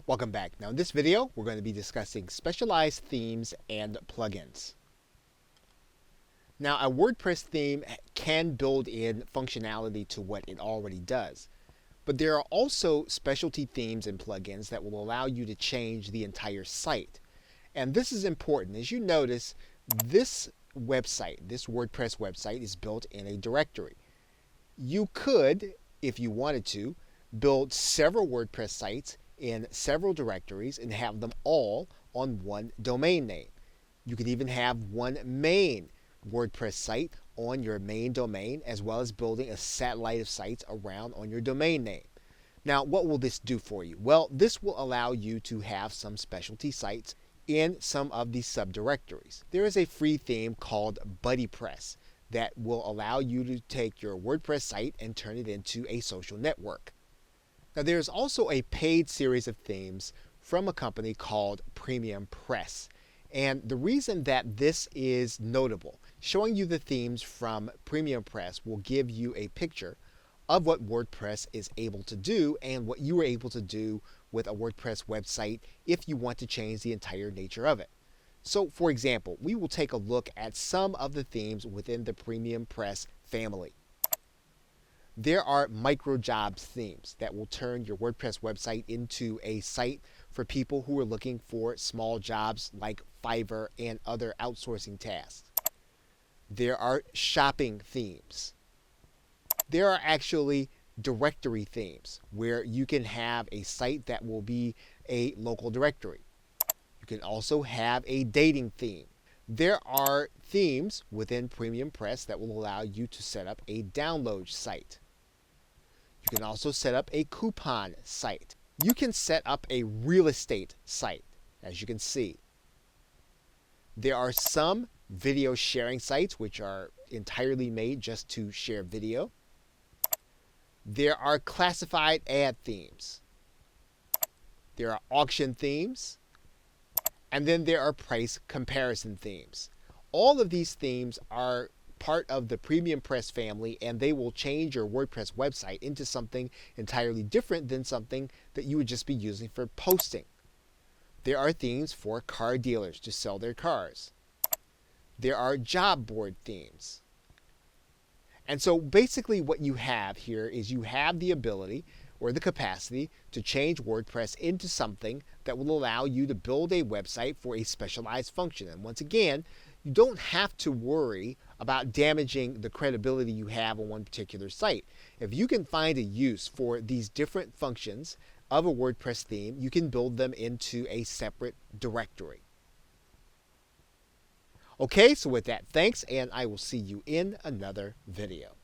Welcome back. Now in this video, we're going to be discussing specialized themes and plugins. Now a WordPress theme can build in functionality to what it already does, but there are also specialty themes and plugins that will allow you to change the entire site. And this is important. As you notice, this website, this WordPress website is built in a directory. You could, if you wanted to, build several WordPress sites in several directories and have them all on one domain name. You could even have one main WordPress site on your main domain, as well as building a satellite of sites around on your domain name. Now, what will this do for you? Well, this will allow you to have some specialty sites in some of these subdirectories. There is a free theme called BuddyPress that will allow you to take your WordPress site and turn it into a social network. Now there's also a paid series of themes from a company called Premium Press. And the reason that this is notable, showing you the themes from Premium Press will give you a picture of what WordPress is able to do and what you are able to do with a WordPress website if you want to change the entire nature of it. So for example, we will take a look at some of the themes within the Premium Press family. There are micro jobs themes that will turn your WordPress website into a site for people who are looking for small jobs like Fiverr and other outsourcing tasks. There are shopping themes. There are actually directory themes where you can have a site that will be a local directory. You can also have a dating theme. There are themes within Premium Press that will allow you to set up a download site. You can also set up a coupon site. You can set up a real estate site, as you can see. There are some video sharing sites which are entirely made just to share video. There are classified ad themes. There are auction themes. And then there are price comparison themes. All of these themes are part of the Premium Press family, and they will change your WordPress website into something entirely different than something that you would just be using for posting. There are themes for car dealers to sell their cars. There are job board themes. And so basically what you have here is you have the ability or the capacity to change WordPress into something that will allow you to build a website for a specialized function. And once again, you don't have to worry about damaging the credibility you have on one particular site. If you can find a use for these different functions of a WordPress theme, you can build them into a separate directory. Okay, so with that, thanks, and I will see you in another video.